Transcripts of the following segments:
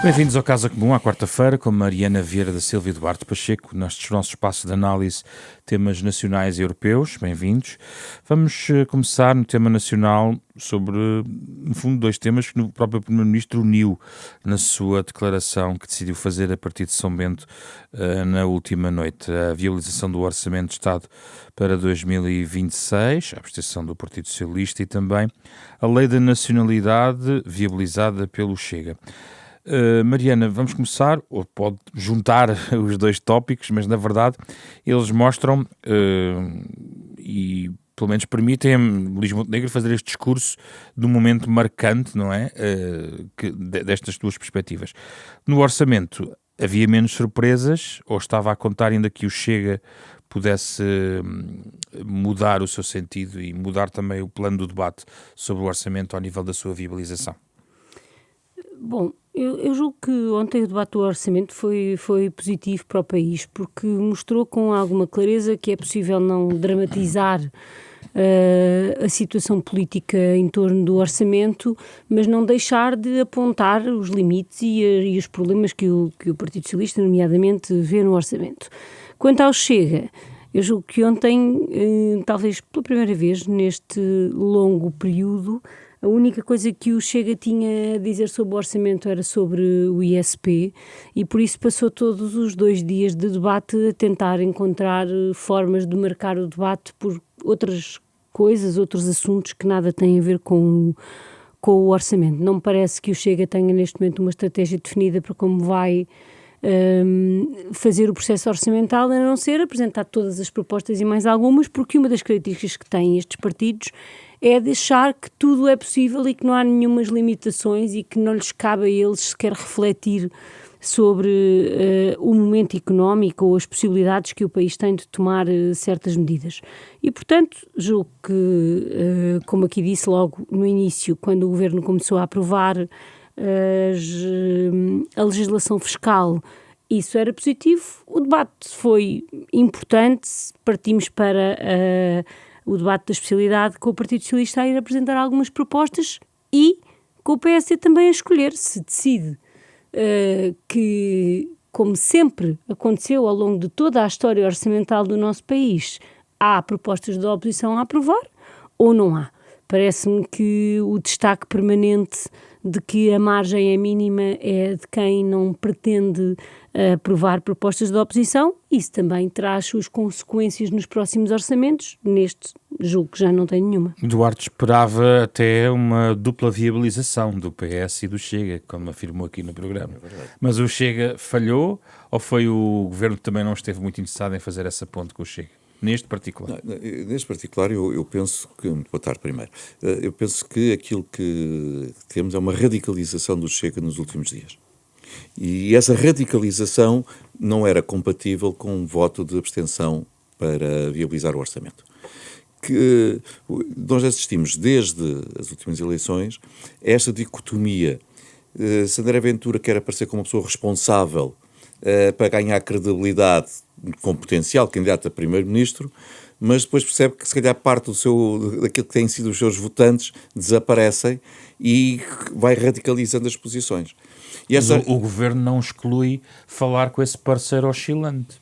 Bem-vindos ao Casa Comum, à quarta-feira, com Mariana Vieira da Silva e Eduardo Pacheco, neste nosso espaço de análise temas nacionais e europeus. Bem-vindos. Vamos começar no tema nacional sobre, no fundo, dois temas que o próprio Primeiro-Ministro uniu na sua declaração que decidiu fazer a partir de São Bento na última noite. A viabilização do Orçamento de Estado para 2026, a abstenção do Partido Socialista e também a Lei da Nacionalidade viabilizada pelo Chega. Mariana, vamos começar, ou pode juntar os dois tópicos, mas na verdade eles mostram e pelo menos permitem a Luís Montenegro fazer este discurso de um momento marcante, não é? Destas duas perspectivas. No orçamento havia menos surpresas, ou estava a contar ainda que o Chega pudesse mudar o seu sentido e mudar também o plano do debate sobre o orçamento ao nível da sua viabilização? Bom, eu julgo que ontem o debate do orçamento foi positivo para o país, porque mostrou com alguma clareza que é possível não dramatizar a situação política em torno do orçamento, mas não deixar de apontar os limites e os problemas que o Partido Socialista, nomeadamente, vê no orçamento. Quanto ao Chega, eu julgo que ontem, talvez pela primeira vez neste longo período, a única coisa que o Chega tinha a dizer sobre o orçamento era sobre o ISP e por isso passou todos os 2 dias de debate a tentar encontrar formas de marcar o debate por outras coisas, outros assuntos que nada têm a ver com o orçamento. Não me parece que o Chega tenha neste momento uma estratégia definida para como vai fazer o processo orçamental, a não ser apresentar todas as propostas e mais algumas, porque uma das características que têm estes partidos é deixar que tudo é possível e que não há nenhumas limitações e que não lhes cabe a eles sequer refletir sobre o momento económico ou as possibilidades que o país tem de tomar certas medidas. E, portanto, julgo que, como aqui disse logo no início, quando o Governo começou a aprovar a legislação fiscal, isso era positivo. O debate foi importante, partimos para o debate da especialidade com o Partido Socialista a ir apresentar algumas propostas e com o PSD também a escolher se decide que, como sempre aconteceu ao longo de toda a história orçamental do nosso país, há propostas da oposição a aprovar ou não há. Parece-me que o destaque permanente de que a margem é mínima é de quem não pretende aprovar propostas da oposição. Isso também traz suas consequências nos próximos orçamentos. Neste, julgo que já não tem nenhuma. Eduardo esperava até uma dupla viabilização do PS e do Chega, como afirmou aqui no programa. Mas o Chega falhou ou foi o Governo que também não esteve muito interessado em fazer essa ponte com o Chega? Neste particular? Neste particular, eu penso que... Boa tarde, primeiro. Eu penso que aquilo que temos é uma radicalização do Chega nos últimos dias. E essa radicalização não era compatível com um voto de abstenção para viabilizar o orçamento. Que nós assistimos desde as últimas eleições a esta dicotomia. Se André Ventura quer aparecer como uma pessoa responsável para ganhar credibilidade com potencial candidato a primeiro-ministro, mas depois percebe que se calhar parte daquilo que têm sido os seus votantes desaparecem e vai radicalizando as posições. E o Governo não exclui falar com esse parceiro oscilante.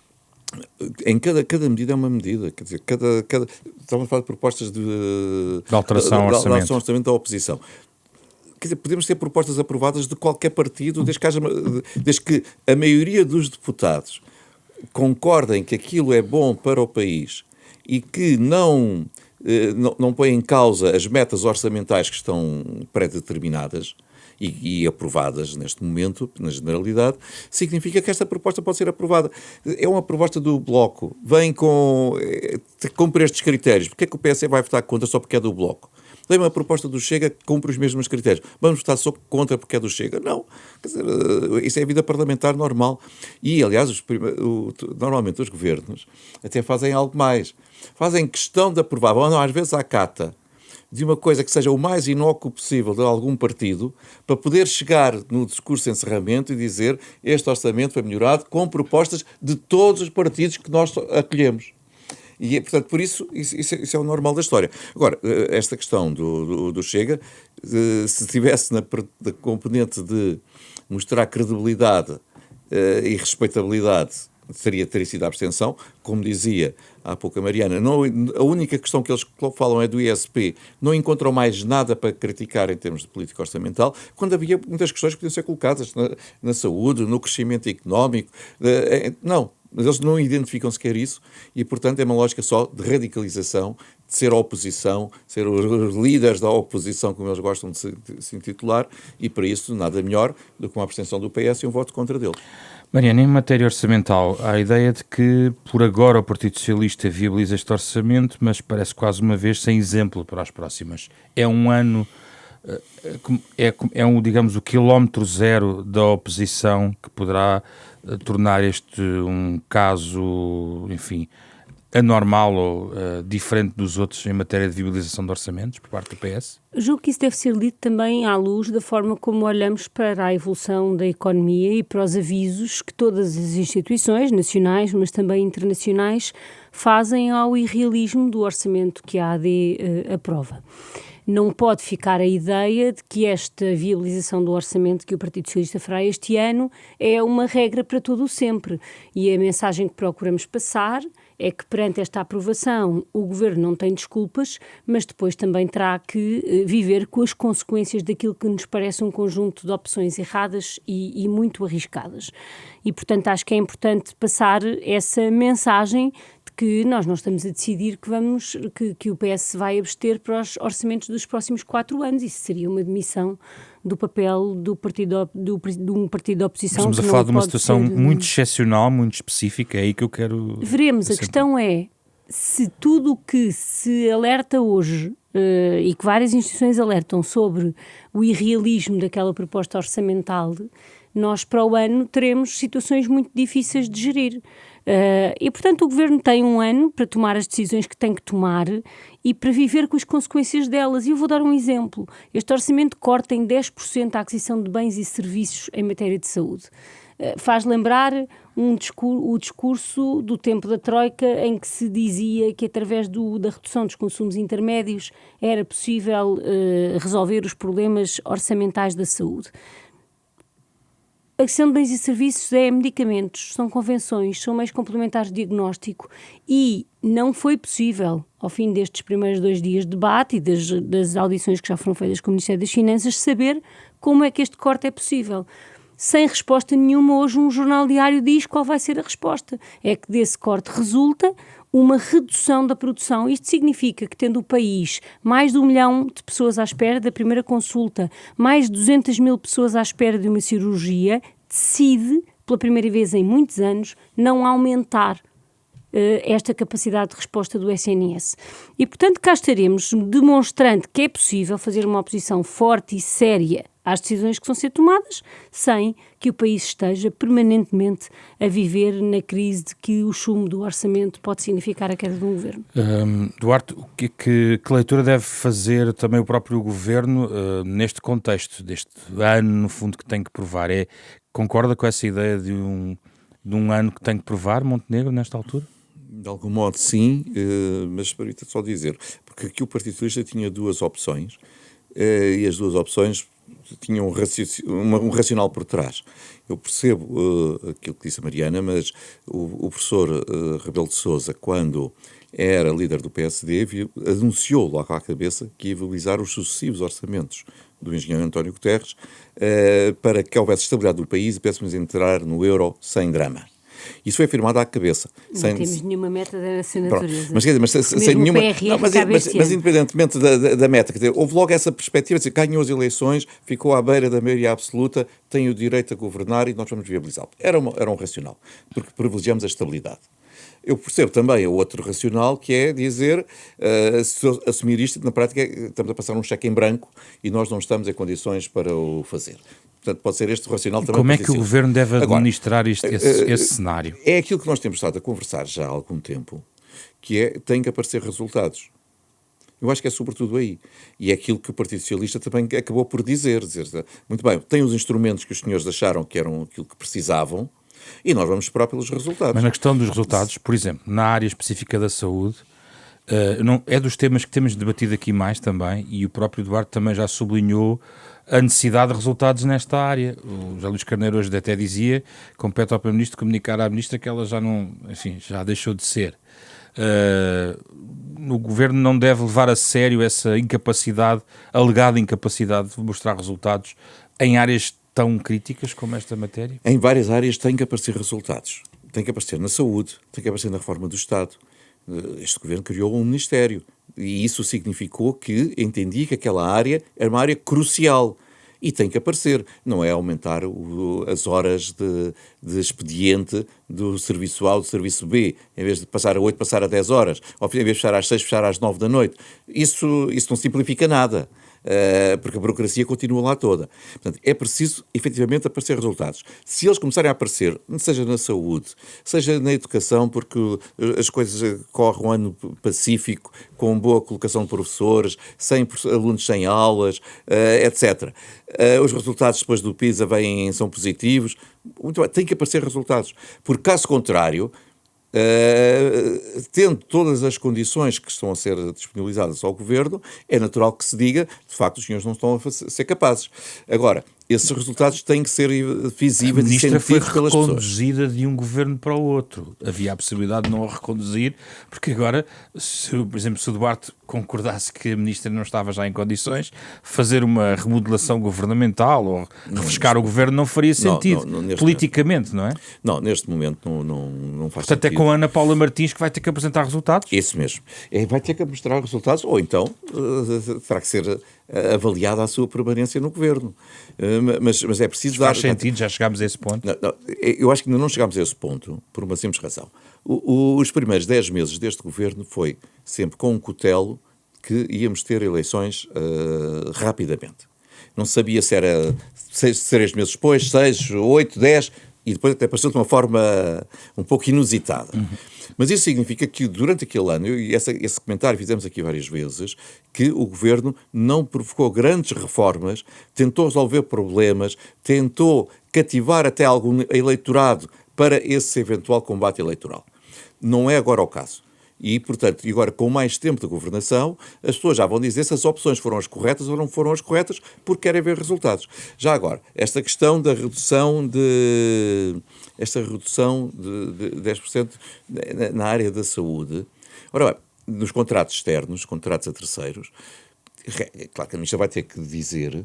Em cada medida é uma medida, quer dizer, estamos a falar de propostas de alteração ao orçamento da oposição. Quer dizer, podemos ter propostas aprovadas de qualquer partido, desde que a maioria dos deputados concordem que aquilo é bom para o país e que não põe em causa as metas orçamentais que estão pré-determinadas e aprovadas neste momento, na generalidade, significa que esta proposta pode ser aprovada. É uma proposta do Bloco, vem cumpre estes critérios. Porque é que o PS vai votar contra só porque é do Bloco? Tem uma proposta do Chega que cumpre os mesmos critérios. Vamos votar só contra porque é do Chega? Não. Quer dizer, isso é a vida parlamentar normal. E, aliás, normalmente os governos até fazem algo mais. Fazem questão de aprovar, vão às vezes à cata, de uma coisa que seja o mais inócuo possível de algum partido, para poder chegar no discurso de encerramento e dizer este orçamento foi melhorado com propostas de todos os partidos que nós acolhemos. E, portanto, por isso é o normal da história. Agora, esta questão do Chega, se estivesse na componente de mostrar credibilidade e respeitabilidade, teria sido a abstenção, como dizia há pouco a Mariana. Não, a única questão que eles falam é do ISP, não encontram mais nada para criticar em termos de política orçamental, quando havia muitas questões que podiam ser colocadas na saúde, no crescimento económico. Não, mas eles não identificam sequer isso e, portanto, é uma lógica só de radicalização, de ser a oposição, ser os líderes da oposição, como eles gostam de se intitular, e para isso nada melhor do que uma abstenção do PS e um voto contra dele. Mariana, em matéria orçamental, há a ideia de que, por agora, o Partido Socialista viabiliza este orçamento, mas parece quase uma vez sem exemplo para as próximas. É um ano, digamos, o quilómetro zero da oposição que poderá tornar este um caso, enfim, anormal ou diferente dos outros em matéria de viabilização de orçamentos por parte do PS? Julgo que isso deve ser lido também à luz da forma como olhamos para a evolução da economia e para os avisos que todas as instituições, nacionais, mas também internacionais, fazem ao irrealismo do orçamento que a AD aprova. Não pode ficar a ideia de que esta viabilização do orçamento que o Partido Socialista fará este ano é uma regra para todo o sempre. E a mensagem que procuramos passar é que perante esta aprovação o Governo não tem desculpas, mas depois também terá que viver com as consequências daquilo que nos parece um conjunto de opções erradas e muito arriscadas. E, portanto, acho que é importante passar essa mensagem de que nós não estamos a decidir que o PS vai abster para os orçamentos dos próximos 4 anos. Isso seria uma demissão do papel de um partido de oposição. Estamos a falar de uma situação muito excepcional, muito específica, é aí que eu quero... Veremos, a questão é se tudo o que se alerta hoje e que várias instituições alertam sobre o irrealismo daquela proposta orçamental, nós para o ano teremos situações muito difíceis de gerir. E, portanto, o Governo tem um ano para tomar as decisões que tem que tomar e para viver com as consequências delas. E eu vou dar um exemplo. Este orçamento corta em 10% a aquisição de bens e serviços em matéria de saúde. Faz lembrar o discurso do tempo da Troika, em que se dizia que através da redução dos consumos intermédios era possível resolver os problemas orçamentais da saúde. A questão de bens e serviços é medicamentos, são convenções, são meios complementares de diagnóstico e não foi possível, ao fim destes primeiros 2 dias de debate e das audições que já foram feitas com o Ministério das Finanças, saber como é que este corte é possível. Sem resposta nenhuma, hoje um jornal diário diz qual vai ser a resposta. É que desse corte resulta uma redução da produção. Isto significa que, tendo o país mais de 1 milhão de pessoas à espera da primeira consulta, mais de 200 mil pessoas à espera de uma cirurgia, decide, pela primeira vez em muitos anos, não aumentar esta capacidade de resposta do SNS. E, portanto, cá estaremos demonstrando que é possível fazer uma oposição forte e séria às decisões que vão ser tomadas, sem que o país esteja permanentemente a viver na crise de que o chumbo do orçamento pode significar a queda de um governo. Duarte, que leitura deve fazer também o próprio governo neste contexto, deste ano, no fundo, que tem que provar? Concorda com essa ideia de um ano que tem que provar, Montenegro, nesta altura? De algum modo, sim, mas permita só dizer, porque aqui o Partido Socialista tinha 2 opções, e as 2 opções tinham um racional por trás. Eu percebo aquilo que disse a Mariana, mas o professor Rebelo de Sousa, quando era líder do PSD, anunciou logo à cabeça que ia viabilizar os sucessivos orçamentos do engenheiro António Guterres para que houvesse estabilidade no país e pudéssemos entrar no euro sem drama. Isso foi afirmado à cabeça. Não temos nenhuma meta dessa natureza. Mas sem nenhuma... Mas independentemente da meta, quer dizer, houve logo essa perspectiva de dizer, ganhou as eleições, ficou à beira da maioria absoluta, tem o direito a governar e nós vamos viabilizá-lo. Era um racional, porque privilegiamos a estabilidade. Eu percebo também o outro racional, que é dizer, assumir isto, na prática estamos a passar um cheque em branco e nós não estamos em condições para o fazer. Portanto, pode ser este racional também. Como é que o Governo deve administrar esse cenário? É aquilo que nós temos estado a conversar já há algum tempo, que tem que aparecer resultados. Eu acho que é sobretudo aí. E é aquilo que o Partido Socialista também acabou por dizer, muito bem, tem os instrumentos que os senhores acharam que eram aquilo que precisavam, E nós vamos esperar pelos resultados. Mas na questão dos resultados, por exemplo, na área específica da saúde, é dos temas que temos debatido aqui mais também, e o próprio Duarte também já sublinhou a necessidade de resultados nesta área. O José Luís Carneiro hoje até dizia: compete ao Primeiro-Ministro comunicar à Ministra que ela já não, enfim, já deixou de ser. O Governo não deve levar a sério essa incapacidade, alegada incapacidade de mostrar resultados em áreas tão críticas como esta matéria? Em várias áreas tem que aparecer resultados. Tem que aparecer na saúde, tem que aparecer na reforma do Estado. Este Governo criou um Ministério e isso significou que entendia que aquela área era uma área crucial e tem que aparecer. Não é aumentar as horas de expediente do serviço A ou do serviço B, em vez de passar a 8, passar a 10 horas, ou em vez de fechar às 6, fechar às 9 da noite. Isso não simplifica nada. Porque a burocracia continua lá toda. Portanto, é preciso, efetivamente, aparecer resultados. Se eles começarem a aparecer, seja na saúde, seja na educação, porque as coisas correm um ano pacífico, com boa colocação de professores, sem alunos sem aulas, etc. Os resultados depois do PISA são positivos. Muito bem, tem que aparecer resultados. Porque, caso contrário, tendo todas as condições que estão a ser disponibilizadas ao Governo, é natural que se diga, de facto, os senhores não estão a ser capazes. Agora, esses resultados têm que ser visíveis e sentidos pelas pessoas. A ministra foi reconduzida de um governo para o outro. Havia a possibilidade de não a reconduzir, porque agora, por exemplo, se o Duarte concordasse que a ministra não estava já em condições, fazer uma remodelação governamental ou refrescar o governo não faria sentido, politicamente, não é? Não, neste momento não faz sentido. Portanto, é com a Ana Paula Martins que vai ter que apresentar resultados? Isso mesmo. Vai ter que mostrar resultados, ou então terá que ser avaliada a sua permanência no governo. Mas é preciso dar... Faz sentido, já chegámos a esse ponto? Não, eu acho que ainda não chegámos a esse ponto, por uma simples razão. Os primeiros 10 meses deste governo foi sempre com um cutelo que íamos ter eleições rapidamente. Não se sabia se era 3 meses depois, 6, 8, 10, e depois até apareceu de uma forma um pouco inusitada. Mas isso significa que durante aquele ano, e esse comentário fizemos aqui várias vezes, que o Governo não provocou grandes reformas, tentou resolver problemas, tentou cativar até algum eleitorado para esse eventual combate eleitoral. Não é agora o caso. E, portanto, agora com mais tempo de governação, as pessoas já vão dizer se as opções foram as corretas ou não foram as corretas, porque querem ver resultados. Já agora, esta questão da redução de 10% na área da saúde, ora bem, nos contratos externos, contratos a terceiros, é claro que a ministra vai ter que dizer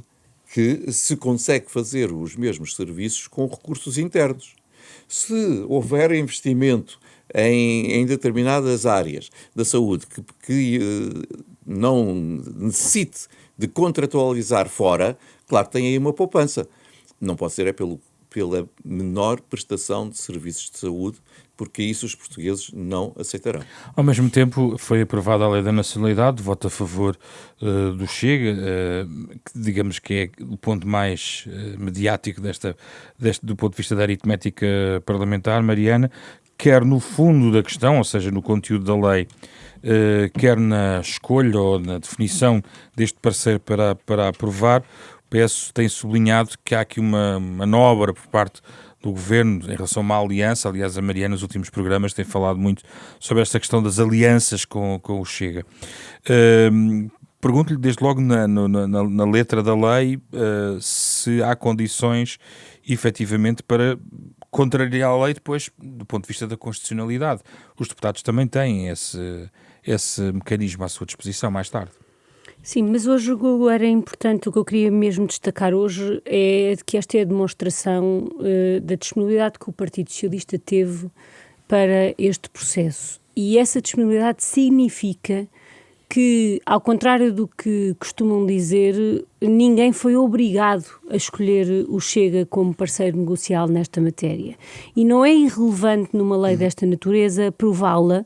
que se consegue fazer os mesmos serviços com recursos internos. Se houver investimento em determinadas áreas da saúde que não necessite de contratualizar fora, claro que tem aí uma poupança. Não pode ser pela menor prestação de serviços de saúde, porque isso os portugueses não aceitarão. Ao mesmo tempo, foi aprovada a Lei da Nacionalidade, voto a favor do Chega, que digamos que é o ponto mais mediático do ponto de vista da aritmética parlamentar, Mariana, quer no fundo da questão, ou seja, no conteúdo da lei, quer na escolha ou na definição deste parceiro para aprovar, o PS tem sublinhado que há aqui uma manobra por parte do Governo em relação a uma aliança. Aliás, a Mariana nos últimos programas tem falado muito sobre esta questão das alianças com o Chega. Pergunto-lhe desde logo na letra da lei se há condições efetivamente para contrariar a lei depois do ponto de vista da constitucionalidade. Os deputados também têm esse mecanismo à sua disposição mais tarde. Sim, mas hoje era importante, o que eu queria mesmo destacar hoje é que esta é a demonstração da disponibilidade que o Partido Socialista teve para este processo. E essa disponibilidade significa que, ao contrário do que costumam dizer, ninguém foi obrigado a escolher o Chega como parceiro negocial nesta matéria. E não é irrelevante numa lei desta natureza prová-la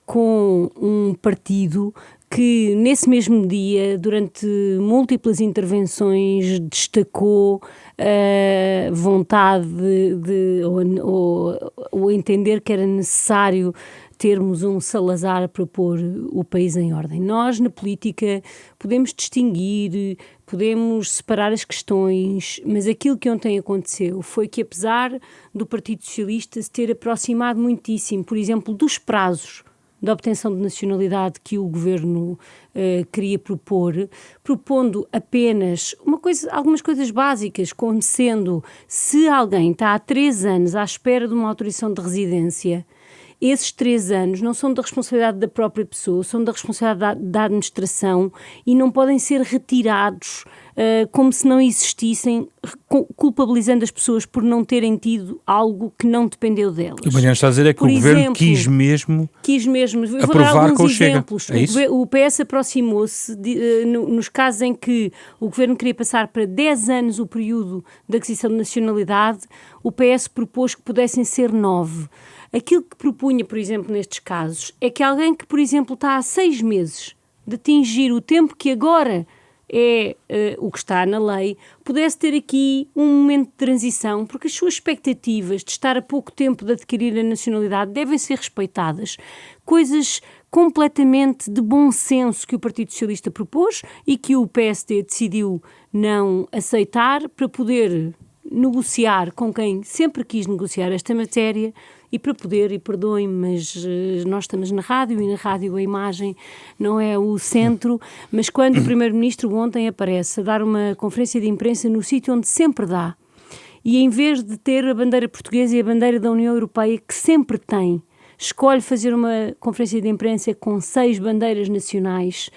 com um partido que nesse mesmo dia, durante múltiplas intervenções, destacou a vontade ou entender que era necessário termos um Salazar para pôr o país em ordem. Nós, na política, podemos distinguir podemos separar as questões, mas aquilo que ontem aconteceu foi que, apesar do Partido Socialista se ter aproximado muitíssimo, por exemplo, dos prazos da obtenção de nacionalidade que o Governo queria propor, propondo apenas algumas coisas básicas, como sendo, se alguém está há 3 anos à espera de uma autorização de residência, esses 3 anos não são da responsabilidade da própria pessoa, são da responsabilidade da administração e não podem ser retirados como se não existissem, culpabilizando as pessoas por não terem tido algo que não dependeu delas. O que o Mariano está a dizer é que o Governo quis mesmo vou aprovar dar alguns com o exemplos. Chega. É isso? O PS aproximou-se nos casos em que o Governo queria passar para 10 anos o período de aquisição de nacionalidade, o PS propôs que pudessem ser 9. Aquilo que propunha, por exemplo, nestes casos, é que alguém que, por exemplo, está há 6 meses de atingir o tempo que agora é o que está na lei, pudesse ter aqui um momento de transição, porque as suas expectativas de estar a pouco tempo de adquirir a nacionalidade devem ser respeitadas. Coisas completamente de bom senso que o Partido Socialista propôs e que o PSD decidiu não aceitar para poder negociar com quem sempre quis negociar esta matéria e para poder, e perdoem-me, mas nós estamos na rádio e na rádio a imagem não é o centro, mas quando o Primeiro-Ministro ontem aparece a dar uma conferência de imprensa no sítio onde sempre dá, e em vez de ter a bandeira portuguesa e a bandeira da União Europeia que sempre tem, escolhe fazer uma conferência de imprensa com 6 bandeiras nacionais,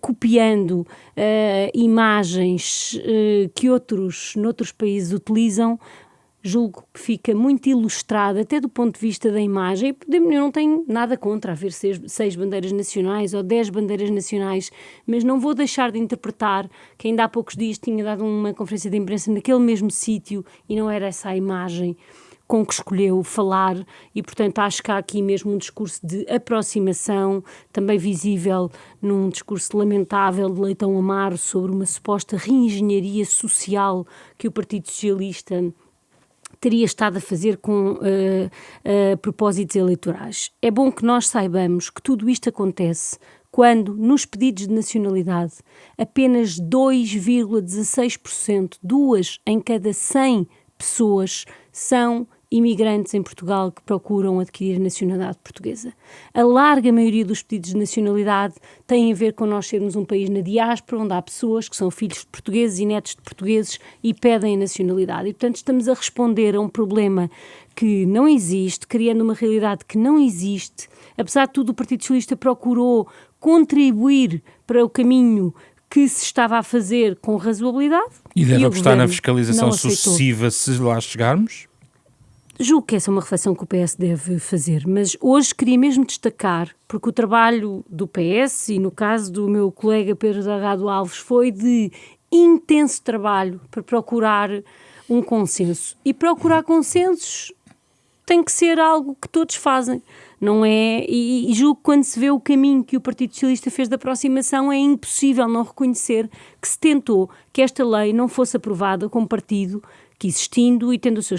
copiando imagens que noutros países utilizam, julgo que fica muito ilustrado, até do ponto de vista da imagem. Eu não tenho nada contra haver 6 bandeiras nacionais ou 10 bandeiras nacionais, mas não vou deixar de interpretar que ainda há poucos dias tinha dado uma conferência de imprensa naquele mesmo sítio e não era essa a imagem com que escolheu falar e, portanto, acho que há aqui mesmo um discurso de aproximação, também visível num discurso lamentável de Leitão Amaro sobre uma suposta reengenharia social que o Partido Socialista teria estado a fazer com propósitos eleitorais. É bom que nós saibamos que tudo isto acontece quando, nos pedidos de nacionalidade, apenas 2,16%, 2 em cada 100 pessoas, são imigrantes em Portugal que procuram adquirir a nacionalidade portuguesa. A larga maioria dos pedidos de nacionalidade tem a ver com nós sermos um país na diáspora, onde há pessoas que são filhos de portugueses e netos de portugueses e pedem a nacionalidade. E, portanto, estamos a responder a um problema que não existe, criando uma realidade que não existe. Apesar de tudo, o Partido Socialista procurou contribuir para o caminho que se estava a fazer com razoabilidade. E deve apostar na fiscalização sucessiva se lá chegarmos? Julgo que essa é uma reflexão que o PS deve fazer, mas hoje queria mesmo destacar, porque o trabalho do PS, e no caso do meu colega Pedro Delgado Alves, foi de intenso trabalho para procurar um consenso. E procurar consensos tem que ser algo que todos fazem, não é? E julgo que quando se vê o caminho que o Partido Socialista fez de aproximação, é impossível não reconhecer que se tentou que esta lei não fosse aprovada como partido que, existindo e tendo o seu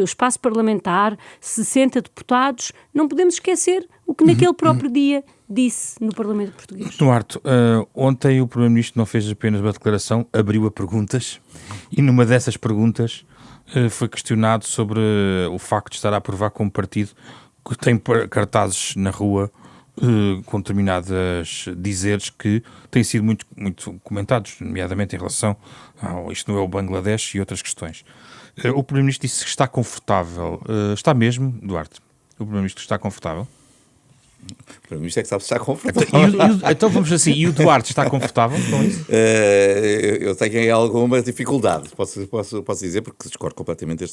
espaço parlamentar, 60 deputados, não podemos esquecer o que naquele próprio dia disse no Parlamento Português. Duarte, ontem o Primeiro-Ministro não fez apenas uma declaração, abriu a perguntas, e numa dessas perguntas foi questionado sobre o facto de estar a aprovar como partido que tem cartazes na rua com determinados dizeres que têm sido muito, muito comentados, nomeadamente em relação ao isto não é o Bangladesh e outras questões. O Primeiro-Ministro disse que está confortável. Está mesmo, Duarte? O Primeiro-Ministro está confortável? O Primeiro-Ministro é que sabe se está confortável. Então vamos assim, e o Duarte está confortável com isso? Eu tenho alguma dificuldade, posso dizer, porque discordo completamente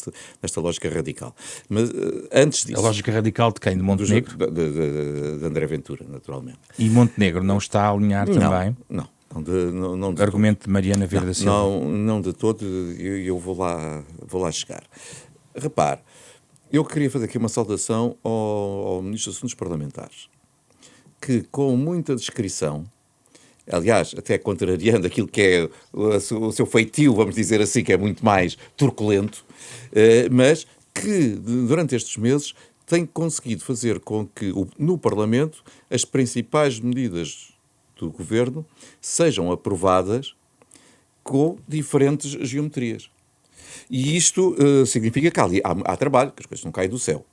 desta lógica radical. Mas antes disso... A lógica radical de quem? De Montenegro? De André Ventura, naturalmente. E Montenegro não está a alinhar também? Não. Não de argumento todo. De Mariana Vieira da Silva? Não de todo, eu vou lá chegar. Repare, eu queria fazer aqui uma saudação ao Ministro dos Assuntos Parlamentares, que com muita discrição, aliás, até contrariando aquilo que é o seu feitio, vamos dizer assim, que é muito mais turculento, mas que durante estes meses tem conseguido fazer com que no Parlamento as principais medidas do Governo sejam aprovadas com diferentes geometrias. E isto significa que ali há trabalho, que as coisas não caem do céu.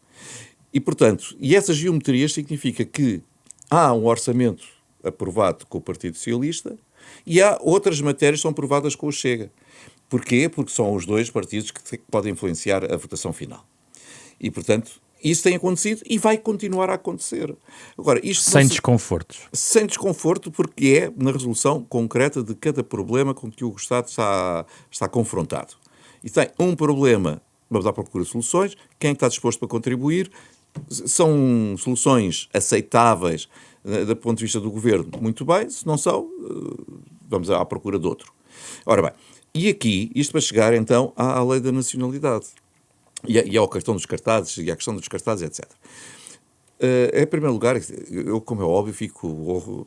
E, portanto, essas geometrias significa que há um orçamento aprovado com o Partido Socialista e há outras matérias que são aprovadas com o Chega. Porquê? Porque são os dois partidos que podem influenciar a votação final. E, portanto, isso tem acontecido e vai continuar a acontecer. Agora, isto sem desconfortos. Sem desconforto, porque é na resolução concreta de cada problema com que o Estado está confrontado. E tem um problema, vamos à procura de soluções, quem está disposto para contribuir, são soluções aceitáveis do ponto de vista do Governo, muito bem, se não são, vamos à procura de outro. Ora bem, e aqui, isto para chegar então à lei da nacionalidade. E ao questão dos cartazes, e à questão dos cartazes, etc. Em primeiro lugar, eu, como é óbvio, fico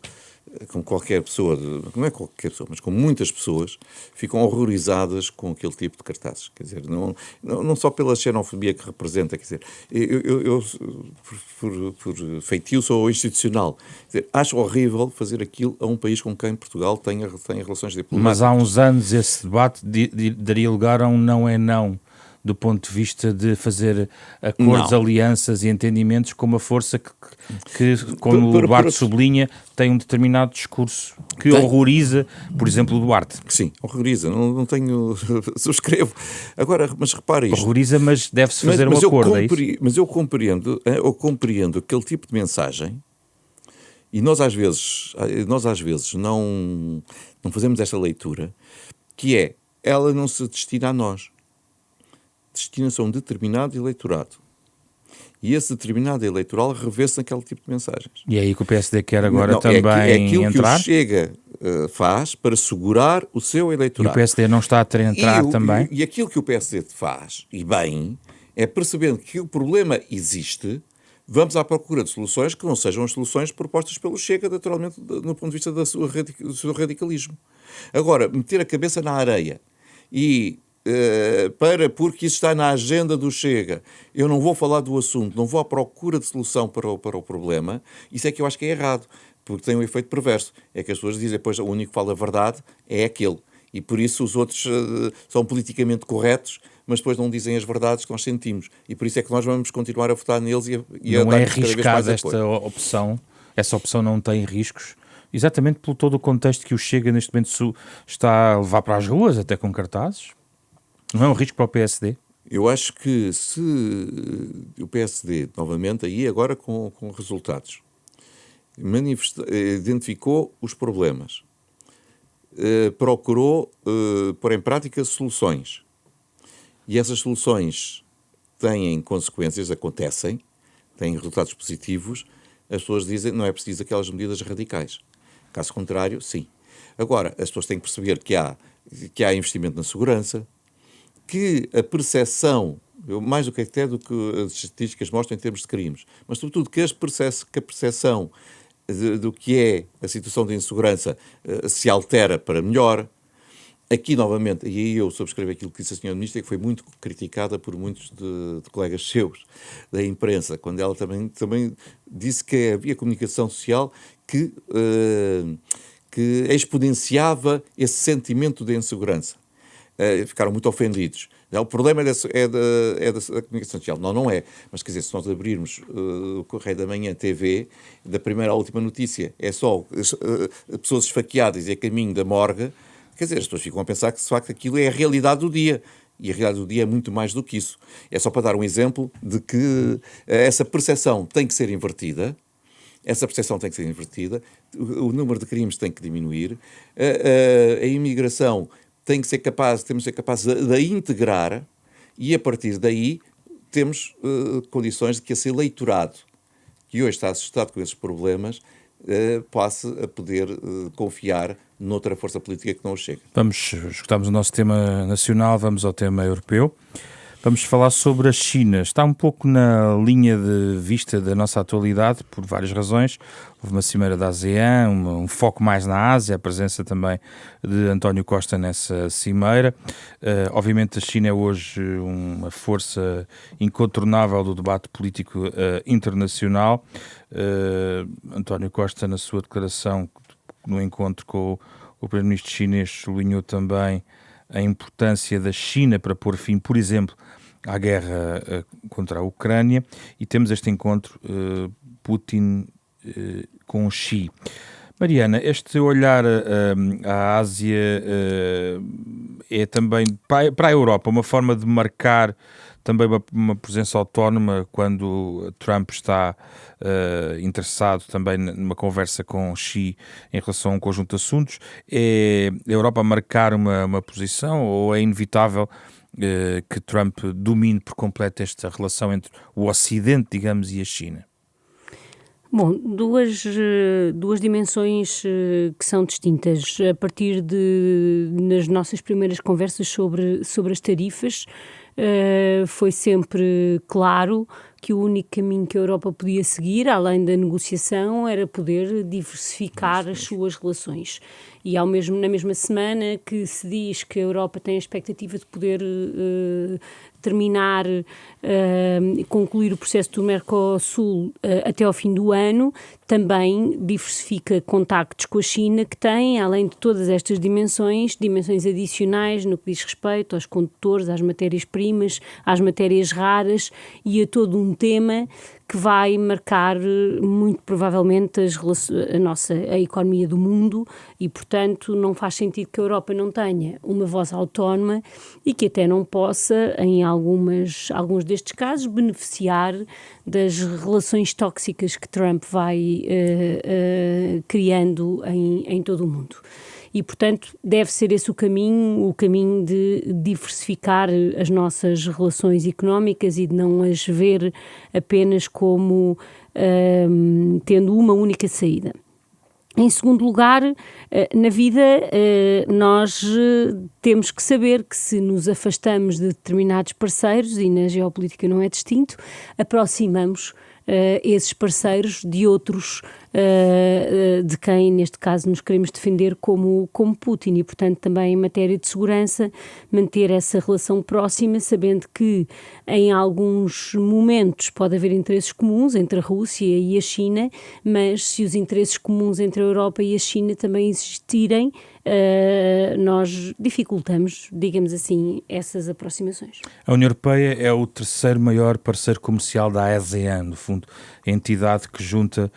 com qualquer pessoa, não é qualquer pessoa, mas com muitas pessoas, ficam horrorizadas com aquele tipo de cartazes. Quer dizer, não só pela xenofobia que representa, quer dizer, eu por feitio, sou institucional. Quer dizer, acho horrível fazer aquilo a um país com quem Portugal tem relações diplomáticas. Mas há uns anos esse debate daria lugar a um não é não, do ponto de vista de fazer acordos, alianças e entendimentos com uma força que como o Duarte sublinha, tem um determinado discurso que horroriza, por exemplo, o Duarte. Sim, horroriza, não tenho... subscrevo. Agora, mas repara isto. Horroriza, mas deve-se fazer um acordo, é isso? Mas eu compreendo aquele tipo de mensagem e nós às vezes não fazemos esta leitura, que é, ela não se destina a nós. Destina-se a um determinado eleitorado. E esse determinado eleitoral revê-se naquele tipo de mensagens. E é aí que o PSD quer agora também é aquilo entrar? Que o Chega faz para segurar o seu eleitorado. E o PSD não está a ter entrar também? E aquilo que o PSD faz, e bem, é percebendo que o problema existe, vamos à procura de soluções que não sejam as soluções propostas pelo Chega, naturalmente, no ponto de vista do seu radicalismo. Agora, meter a cabeça na areia e... porque isso está na agenda do Chega, eu não vou falar do assunto, não vou à procura de solução para o problema, isso é que eu acho que é errado, porque tem um efeito perverso, é que as pessoas dizem, pois o único que fala a verdade é aquele, e por isso os outros são politicamente corretos, mas depois não dizem as verdades que nós sentimos, e por isso é que nós vamos continuar a votar neles e a não dar é cada vez mais arriscada esta opção, essa opção não tem riscos, exatamente pelo todo o contexto que o Chega neste momento está a levar para as ruas, até com cartazes? Não é um risco para o PSD? Eu acho que se o PSD, novamente, aí agora com resultados, identificou os problemas, procurou pôr em prática soluções, e essas soluções têm consequências, acontecem, têm resultados positivos, as pessoas dizem que não é preciso aquelas medidas radicais. Caso contrário, sim. Agora, as pessoas têm que perceber que há investimento na segurança, que a percepção, mais do que até do que as estatísticas mostram em termos de crimes, mas sobretudo que a percepção do que é a situação de insegurança se altera para melhor. Aqui, novamente, e aí eu subscrevo aquilo que disse a Sra. Ministra, que foi muito criticada por muitos de colegas seus da imprensa, quando ela também disse que havia comunicação social que exponenciava esse sentimento de insegurança. Ficaram muito ofendidos. O problema é da comunicação social. Não é. Mas, quer dizer, se nós abrirmos o Correio da Manhã TV, da primeira à última notícia, é só pessoas esfaqueadas e a caminho da morgue, quer dizer, as pessoas ficam a pensar que, de facto, aquilo é a realidade do dia. E a realidade do dia é muito mais do que isso. É só para dar um exemplo de que essa percepção tem que ser invertida. O número de crimes tem que diminuir. A imigração temos de ser capazes de integrar, e a partir daí temos condições de que esse eleitorado, que hoje está assustado com esses problemas, passe a poder confiar noutra força política que não o Chega. Escutamos o nosso tema nacional, vamos ao tema europeu. Vamos falar sobre a China. Está um pouco na linha de vista da nossa atualidade, por várias razões. Houve uma cimeira da ASEAN, um foco mais na Ásia, a presença também de António Costa nessa cimeira. Obviamente a China é hoje uma força incontornável do debate político internacional. António Costa, na sua declaração no encontro com O primeiro-ministro chinês sublinhou também a importância da China para pôr fim, por exemplo, à guerra contra a Ucrânia, e temos este encontro Putin com Xi. Mariana, este olhar à Ásia é também para a Europa uma forma de marcar também uma presença autónoma quando Trump está interessado também numa conversa com Xi em relação a um conjunto de assuntos. É a Europa a marcar uma posição ou é inevitável que Trump domine por completo esta relação entre o Ocidente, digamos, e a China? Bom, duas dimensões que são distintas. A partir nas nossas primeiras conversas sobre as tarifas, foi sempre claro que o único caminho que a Europa podia seguir, além da negociação, era poder diversificar as suas relações. E na mesma semana que se diz que a Europa tem a expectativa de poder terminar e concluir o processo do Mercosul até ao fim do ano, também diversifica contactos com a China, que tem, além de todas estas dimensões adicionais no que diz respeito aos condutores, às matérias-primas, às matérias raras e a todo um tema que vai marcar muito provavelmente a economia do mundo e, portanto, não faz sentido que a Europa não tenha uma voz autónoma e que até não possa, em alguns destes casos, beneficiar das relações tóxicas que Trump vai criando em todo o mundo. E, portanto, deve ser esse o caminho de diversificar as nossas relações económicas e de não as ver apenas como tendo uma única saída. Em segundo lugar, na vida, nós temos que saber que se nos afastamos de determinados parceiros, e na geopolítica não é distinto, aproximamos esses parceiros de outros de quem, neste caso, nos queremos defender como Putin e, portanto, também em matéria de segurança, manter essa relação próxima, sabendo que em alguns momentos pode haver interesses comuns entre a Rússia e a China, mas se os interesses comuns entre a Europa e a China também existirem, nós dificultamos, digamos assim, essas aproximações. A União Europeia é o terceiro maior parceiro comercial da ASEAN, no fundo, a entidade que junta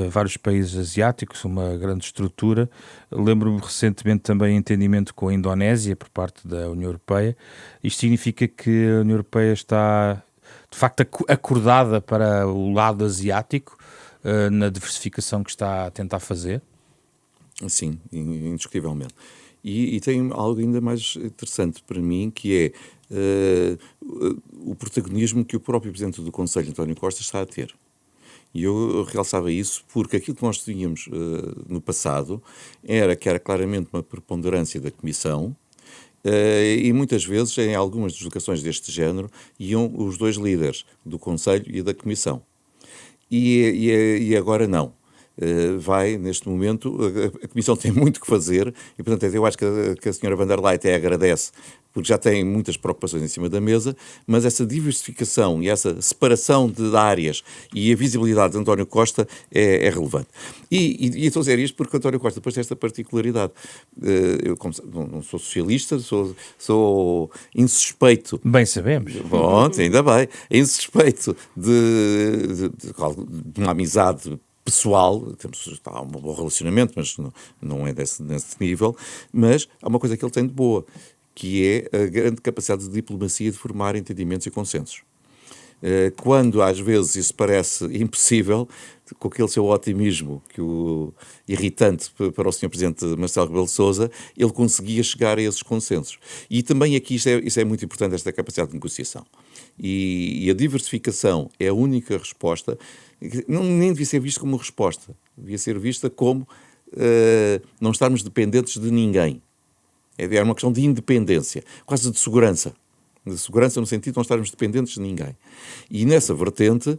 vários países asiáticos, uma grande estrutura. Lembro-me recentemente também entendimento com a Indonésia por parte da União Europeia. Isto significa que a União Europeia está, de facto, acordada para o lado asiático na diversificação que está a tentar fazer? Sim, indiscutivelmente. E tem algo ainda mais interessante para mim, que é o protagonismo que o próprio Presidente do Conselho, António Costa, está a ter. E eu realçava isso porque aquilo que nós tínhamos no passado era claramente uma preponderância da Comissão e muitas vezes, em algumas deslocações deste género, iam os dois líderes do Conselho e da Comissão. E agora não. Vai, neste momento, a Comissão tem muito que fazer e, portanto, eu acho que a senhora van der Leyen até agradece, porque já tem muitas preocupações em cima da mesa, mas essa diversificação e essa separação de áreas e a visibilidade de António Costa é relevante. E estou a dizer isto porque António Costa depois tem esta particularidade. Eu não sou socialista, sou insuspeito. Bem sabemos. Bom, ainda bem. Insuspeito de uma amizade pessoal, há um bom relacionamento, mas não é nesse nível, mas há uma coisa que ele tem de boa, que é a grande capacidade de diplomacia de formar entendimentos e consensos. Quando às vezes isso parece impossível, com aquele seu otimismo irritante para o Sr. Presidente Marcelo Rebelo de Sousa, ele conseguia chegar a esses consensos. E também aqui isso é muito importante, esta capacidade de negociação. E a diversificação é a única resposta, nem devia ser vista como resposta, devia ser vista como não estarmos dependentes de ninguém. É uma questão de independência, quase de segurança no sentido de não estarmos dependentes de ninguém. E nessa vertente,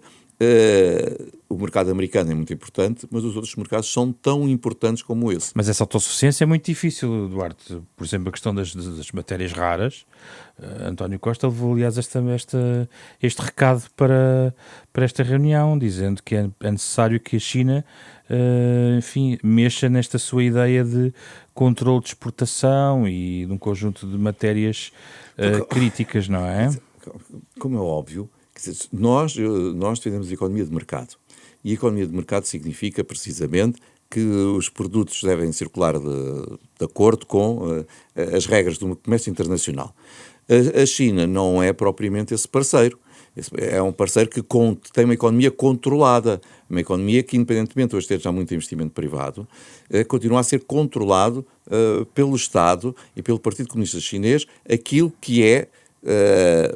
O mercado americano é muito importante, mas os outros mercados são tão importantes como esse. Mas essa autossuficiência é muito difícil, Duarte. Por exemplo, a questão das matérias raras. António Costa levou, aliás, este recado para esta reunião, dizendo que é necessário que a China, enfim, mexa nesta sua ideia de controle de exportação e de um conjunto de matérias críticas, não é? Como é óbvio, quer dizer, nós defendemos a economia de mercado. E a economia de mercado significa, precisamente, que os produtos devem circular de acordo com as regras do comércio internacional. A China não é propriamente esse parceiro. É um parceiro que tem uma economia controlada, uma economia que, independentemente de hoje ter já muito investimento privado, continua a ser controlado pelo Estado e pelo Partido Comunista Chinês, aquilo que é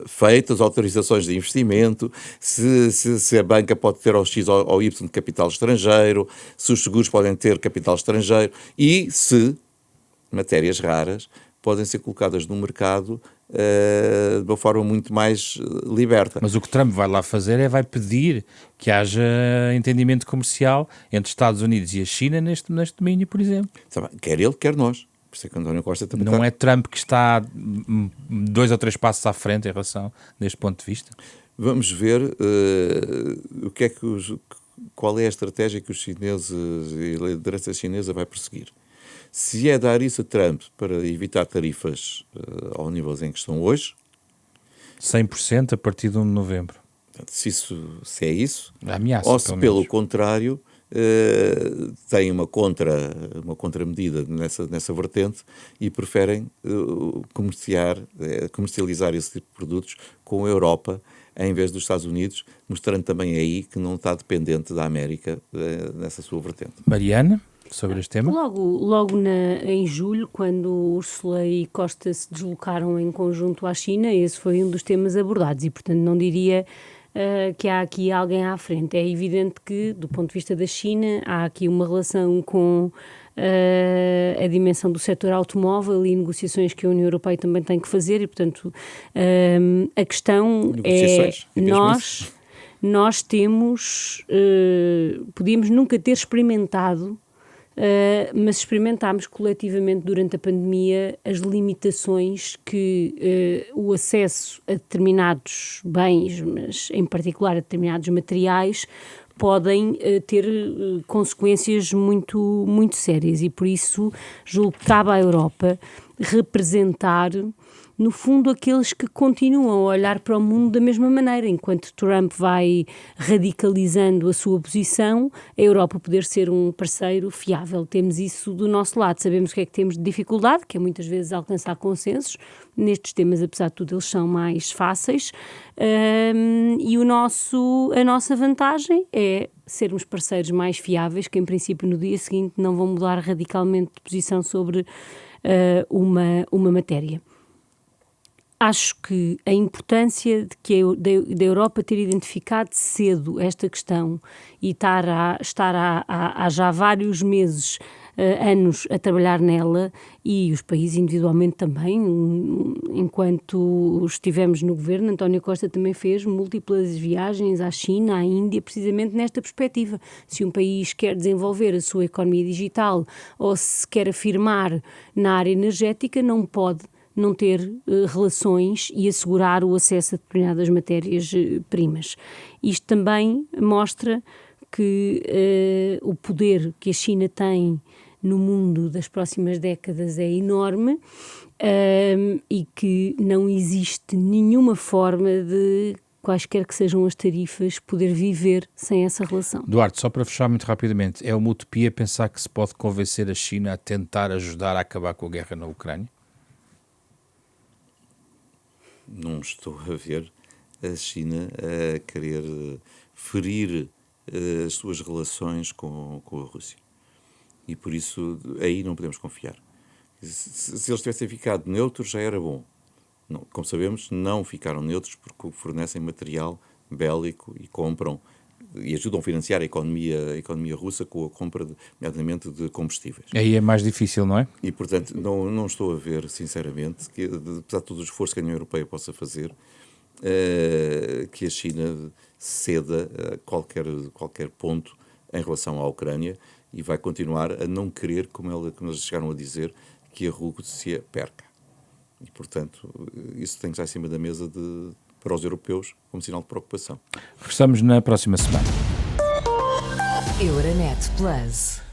feitas autorizações de investimento, se a banca pode ter ao X ou Y de capital estrangeiro, se os seguros podem ter capital estrangeiro e se matérias raras podem ser colocadas no mercado de uma forma muito mais liberta. Mas o que Trump vai lá fazer vai pedir que haja entendimento comercial entre Estados Unidos e a China neste domínio, por exemplo. Quer ele, quer nós. Por isso é que António Costa também não é Trump que está 2 ou 3 passos à frente em relação deste ponto de vista? Vamos ver qual é a estratégia que os chineses e a liderança chinesa vai perseguir. Se é dar isso a Trump para evitar tarifas ao nível em que estão hoje... 100% a partir de 1 de novembro. Se é isso, ameaça, ou se pelo contrário... têm uma contramedida nessa vertente e preferem comercializar esse tipo de produtos com a Europa em vez dos Estados Unidos, mostrando também aí que não está dependente da América nessa sua vertente. Mariana, sobre este tema? Logo em julho, quando Ursula e Costa se deslocaram em conjunto à China, esse foi um dos temas abordados e, portanto, não diria... que há aqui alguém à frente. É evidente que, do ponto de vista da China, há aqui uma relação com a dimensão do setor automóvel e negociações que a União Europeia também tem que fazer e, portanto, a questão é nós temos, podíamos nunca ter experimentado, mas experimentámos coletivamente durante a pandemia as limitações que o acesso a determinados bens, mas em particular a determinados materiais, podem ter consequências muito, muito sérias e por isso julgo que cabe à Europa representar no fundo, aqueles que continuam a olhar para o mundo da mesma maneira. Enquanto Trump vai radicalizando a sua posição, a Europa poder ser um parceiro fiável. Temos isso do nosso lado. Sabemos o que é que temos de dificuldade, que é muitas vezes alcançar consensos. Nestes temas, apesar de tudo, eles são mais fáceis. E a nossa vantagem é sermos parceiros mais fiáveis, que em princípio no dia seguinte não vão mudar radicalmente de posição sobre uma matéria. Acho que a importância da Europa ter identificado cedo esta questão e estar há já vários meses, anos a trabalhar nela e os países individualmente também, enquanto estivemos no governo, António Costa também fez múltiplas viagens à China, à Índia, precisamente nesta perspectiva. Se um país quer desenvolver a sua economia digital ou se quer afirmar na área energética, não pode não ter relações e assegurar o acesso a determinadas matérias-primas. Isto também mostra que o poder que a China tem no mundo das próximas décadas é enorme e que não existe nenhuma forma de, quaisquer que sejam as tarifas, poder viver sem essa relação. Duarte, só para fechar muito rapidamente, é uma utopia pensar que se pode convencer a China a tentar ajudar a acabar com a guerra na Ucrânia? Não estou a ver a China a querer ferir as suas relações com a Rússia. E por isso aí não podemos confiar. Se eles tivessem ficado neutros já era bom. Não, como sabemos, não ficaram neutros porque fornecem material bélico e compram e ajudam a financiar a economia russa com a compra, nomeadamente, de combustíveis. Aí é mais difícil, não é? E, portanto, não estou a ver, sinceramente, que, apesar de todo o esforço que a União Europeia possa fazer, que a China ceda a qualquer ponto em relação à Ucrânia e vai continuar a não querer, como eles chegaram a dizer, que a Rússia perca. E, portanto, isso tem que estar em cima da mesa para os europeus como sinal de preocupação. Regressamos na próxima semana. Euronet Plus.